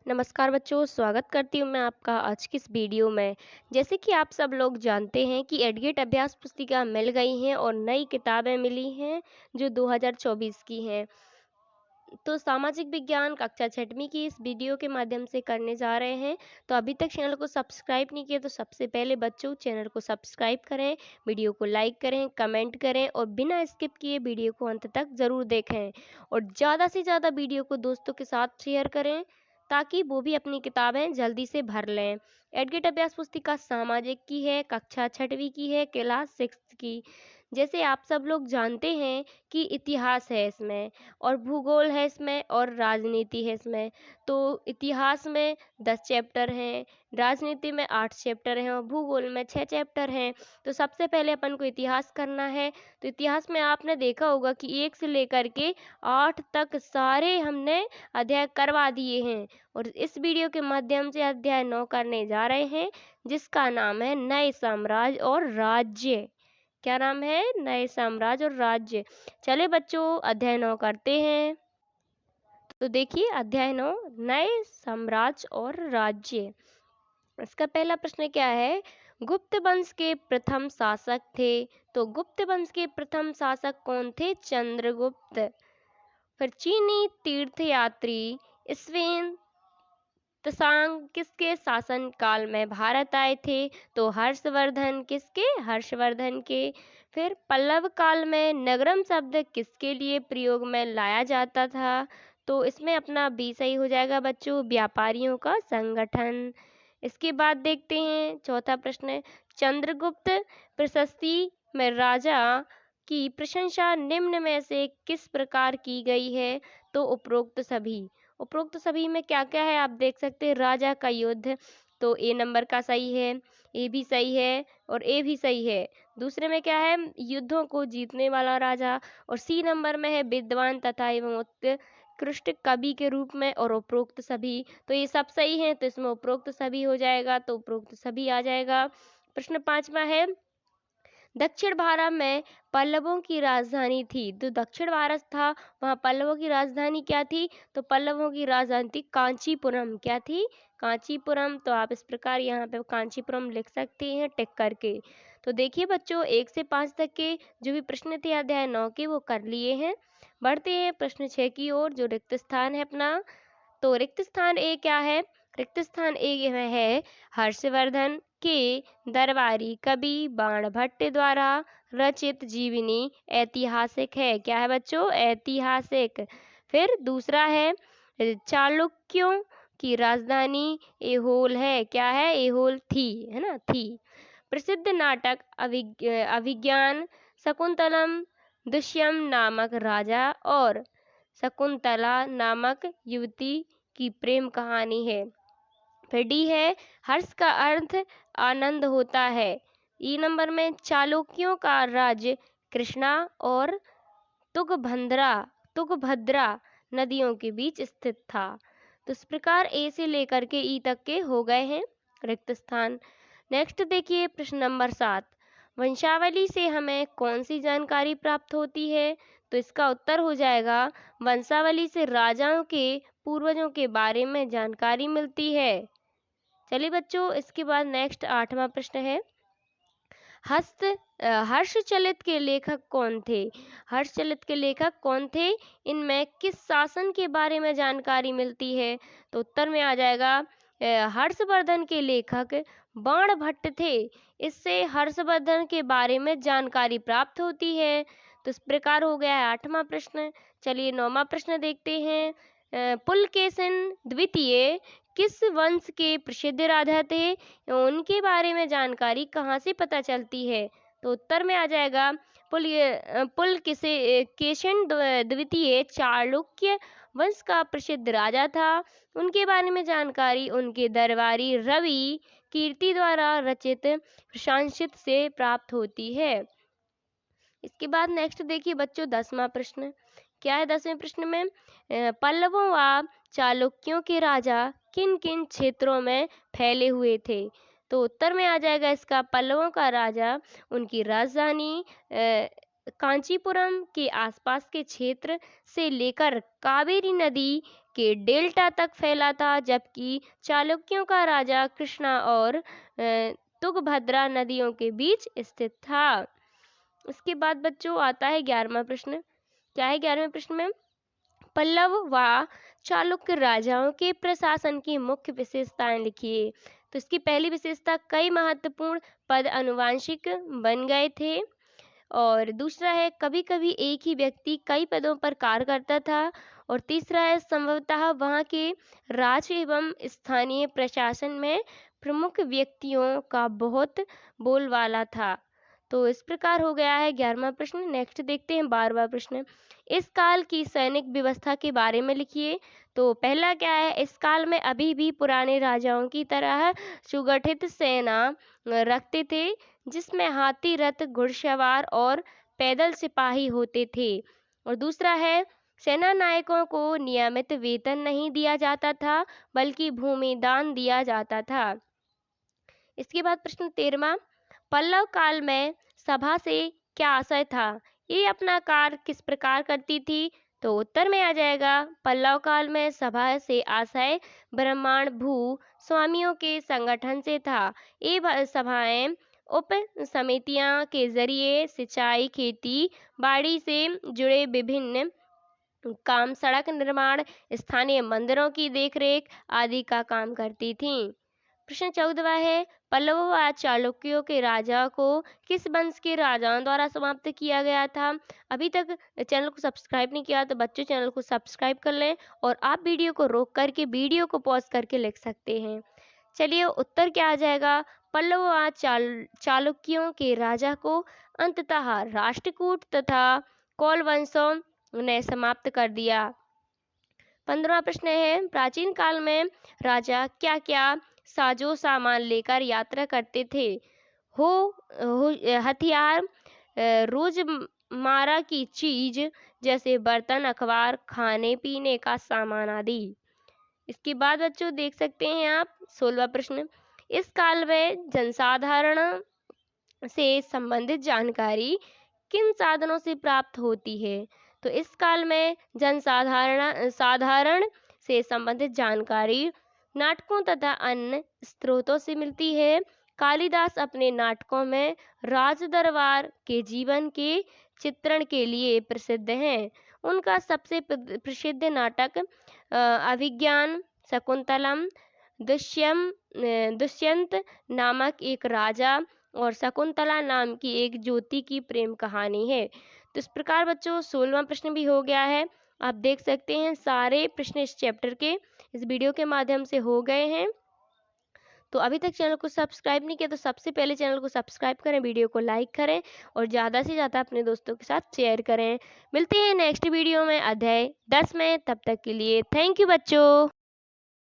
नमस्कार बच्चों, स्वागत करती हूँ मैं आपका आज की इस वीडियो में। जैसे कि आप सब लोग जानते हैं कि एडगेट अभ्यास पुस्तिका मिल गई हैं और नई किताबें मिली हैं जो 2024 की हैं। तो सामाजिक विज्ञान कक्षा 6वीं की इस वीडियो के माध्यम से करने जा रहे हैं। तो अभी तक चैनल को सब्सक्राइब नहीं किया तो सबसे पहले बच्चों चैनल को सब्सक्राइब करें, वीडियो को लाइक करें, कमेंट करें और बिना स्किप किए वीडियो को अंत तक ज़रूर देखें। और ज़्यादा से ज़्यादा वीडियो को दोस्तों के साथ शेयर करें ताकि वो भी अपनी किताबें जल्दी से भर लें। एडगेट अभ्यास पुस्तिका सामाजिक की है, कक्षा 6वीं की है, क्लास 6 की। जैसे आप सब लोग जानते हैं कि इतिहास है इसमें और भूगोल है इसमें और राजनीति है इसमें। तो इतिहास में 10 चैप्टर हैं, राजनीति में 8 चैप्टर हैं और भूगोल में 6 चैप्टर हैं। तो सबसे पहले अपन को इतिहास करना है। तो इतिहास में आपने देखा होगा कि 1 से लेकर के 8 तक सारे हमने अध्याय करवा दिए हैं और इस वीडियो के माध्यम से अध्याय 9 करने जा रहे हैं जिसका नाम है नए साम्राज्य और राज्य। क्या नाम है? नए साम्राज्य और राज्य। चले बच्चों अध्याय 9 करते हैं। तो देखिए अध्याय 9 नए साम्राज्य और राज्य। इसका पहला प्रश्न क्या है? गुप्त वंश के प्रथम शासक थे। तो गुप्त वंश के प्रथम शासक कौन थे? चंद्रगुप्त। फिर चीनी तीर्थयात्री स्वेन त्सांग किसके शासन काल में भारत आए थे? तो हर्षवर्धन। किसके? हर्षवर्धन के। फिर पल्लव काल में नगरम शब्द किसके लिए प्रयोग में लाया जाता था? तो इसमें अपना बी सही हो जाएगा बच्चों, व्यापारियों का संगठन। इसके बाद देखते हैं चौथा प्रश्न। चंद्रगुप्त प्रशस्ति में राजा की प्रशंसा निम्न में से किस प्रकार की गई है? तो उपरोक्त सभी। उपरोक्त सभी में क्या क्या है आप देख सकते हैं। राजा का युद्ध, तो ए नंबर का सही है, ए भी सही है और ए भी सही है। दूसरे में क्या है? युद्धों को जीतने वाला राजा। और सी नंबर में है विद्वान तथा एवं उत्कृष्ट कवि के रूप में और उपरोक्त सभी। तो ये सब सही है तो इसमें उपरोक्त सभी हो जाएगा, तो उपरोक्त सभी आ जाएगा। प्रश्न 5वां है दक्षिण भारत में पल्लवों की राजधानी थी। जो दक्षिण भारत था वहाँ पल्लवों की राजधानी क्या थी? तो पल्लवों की राजधानी थी कांचीपुरम। क्या थी? कांचीपुरम। तो आप इस प्रकार यहाँ पे कांचीपुरम लिख सकते हैं टिक करके। तो देखिए बच्चों 1 से 5 तक के जो भी प्रश्न थे अध्याय 9 के वो कर लिए हैं। बढ़ते हैं प्रश्न 6 की ओर जो रिक्त स्थान है अपना। तो रिक्त स्थान ए क्या है? रिक्त स्थान ए में है हर्षवर्धन के दरबारी कवि बाणभट्ट द्वारा रचित जीवनी ऐतिहासिक है। क्या है बच्चों? ऐतिहासिक। फिर दूसरा है चालुक्यों की राजधानी ऐहोल है। क्या है? ऐहोल थी, है ना, थी। प्रसिद्ध नाटक अभिज्ञान शकुंतलम दुष्यम नामक राजा और शकुंतला नामक युवती की प्रेम कहानी है। फिर डी है हर्ष का अर्थ आनंद होता है। ई नंबर में चालुक्यों का राज्य कृष्णा और तुंगभद्रा नदियों के बीच स्थित था। तो इस प्रकार ए से लेकर के ई तक के हो गए हैं रिक्त स्थान। नेक्स्ट देखिए प्रश्न नंबर 7। वंशावली से हमें कौन सी जानकारी प्राप्त होती है? तो इसका उत्तर हो जाएगा वंशावली से राजाओं के पूर्वजों के बारे में जानकारी मिलती है। चलिए बच्चों इसके बाद नेक्स्ट 8वां प्रश्न है हर्षचलित के लेखक कौन थे? हर्षचलित के लेखक कौन थे? इनमें किस शासन के बारे में जानकारी मिलती है? तो उत्तर में आ जाएगा हर्षवर्धन के लेखक बाणभट्ट थे। इससे हर्षवर्धन के बारे में जानकारी प्राप्त होती है। तो इस प्रकार हो गया है 8वां प्रश्न। चलिए 9वां प्रश्न देखते हैं। पुलकेशिन द्वितीय किस वंश के प्रसिद्ध राजा थे? उनके बारे में जानकारी कहाँ से पता चलती है? तो उत्तर में आ जाएगा पुलकेशिन द्वितीय चालुक्य वंश का प्रसिद्ध राजा था। उनके बारे में जानकारी उनके दरबारी रवि कीर्ति द्वारा रचित प्रशांसित से प्राप्त होती है। इसके बाद नेक्स्ट देखिए बच्चों 10वां प्रश्न। क्या है 10वें प्रश्न में? पल्लवों व चालुक्यों के राजा किन किन क्षेत्रों में फैले हुए थे? तो उत्तर में आ जाएगा इसका पल्लवों का राजा उनकी राजधानी कांचीपुरम के आसपास के क्षेत्र से लेकर कावेरी नदी के डेल्टा तक फैला था, जबकि चालुक्यों का राजा कृष्णा और तुंगभद्रा नदियों के बीच स्थित था। इसके बाद बच्चों आता है 11वां प्रश्न। क्या है 11वें प्रश्न में? पल्लव व चालुक्य राजाओं के प्रशासन की मुख्य विशेषताएं लिखिए। तो इसकी पहली विशेषता, कई महत्वपूर्ण पद आनुवंशिक बन गए थे। और दूसरा है, कभी कभी एक ही व्यक्ति कई पदों पर कार्य करता था। और तीसरा है, संभवतः वहाँ के राज्य एवं स्थानीय प्रशासन में प्रमुख व्यक्तियों का बहुत बोलबाला था। तो इस प्रकार हो गया है 11वां प्रश्न। नेक्स्ट देखते हैं 12वां प्रश्न। इस काल की सैनिक व्यवस्था के बारे में लिखिए। तो पहला क्या है, इस काल में अभी भी पुराने राजाओं की तरह सुगठित सेना रखते थे, जिसमें हाथी, रथ, घुड़सवार और पैदल सिपाही होते थे। और दूसरा है, सेना नायकों को नियमित वेतन नहीं दिया जाता था, बल्कि भूमि दान दिया जाता था। इसके बाद प्रश्न 13वां, पल्लव काल में सभा से क्या आशय था? ये अपना कार्य किस प्रकार करती थी? तो उत्तर में आ जाएगा, पल्लव काल में सभा से आशय ब्राह्मण भू स्वामियों के संगठन से था। ये सभाएं उप समितियां के जरिए सिंचाई, खेती बाड़ी से जुड़े विभिन्न काम, सड़क निर्माण, स्थानीय मंदिरों की देखरेख आदि का काम करती थीं। प्रश्न 14वां है, पल्लवों व चालुक्यों के राजा को किस वंश के राजाओं द्वारा समाप्त किया गया था? अभी तक चैनल को सब्सक्राइब नहीं किया तो बच्चों चैनल को सब्सक्राइब कर लें, और आप वीडियो को रोक करके वीडियो को पॉज करके लिख सकते हैं। चलिए उत्तर क्या आ जाएगा, पल्लव व चालुक्यों के राजा को अंततः राष्ट्रकूट तथा कोल वंशों ने समाप्त कर दिया। 15वां प्रश्न है, प्राचीन काल में राजा क्या क्या साजो सामान लेकर यात्रा करते थे? हथियार, रोजमर्रा की चीज जैसे बर्तन, अखबार, खाने पीने का सामान आदि। इसके बाद बच्चों देख सकते हैं आप 16वां प्रश्न, इस काल में जनसाधारण से संबंधित जानकारी किन साधनों से प्राप्त होती है? तो इस काल में साधारण से संबंधित जानकारी नाटकों तथा अन्य स्रोतों से मिलती है। कालिदास अपने नाटकों में राज दरबार के जीवन के चित्रण के लिए प्रसिद्ध हैं। उनका सबसे प्रसिद्ध नाटक अभिज्ञान शकुंतलम, दुष्यंत नामक एक राजा और शकुंतला नाम की एक ज्योति की प्रेम कहानी है। तो इस प्रकार बच्चों 16वां प्रश्न भी हो गया है। आप देख सकते हैं सारे प्रश्न इस चैप्टर के इस वीडियो के माध्यम से हो गए हैं। तो अभी तक चैनल को सब्सक्राइब नहीं किया तो सबसे पहले चैनल को सब्सक्राइब करें, वीडियो को लाइक करें और ज़्यादा से ज़्यादा अपने दोस्तों के साथ शेयर करें। मिलते हैं नेक्स्ट वीडियो में अध्याय 10 में, तब तक के लिए थैंक यू बच्चों।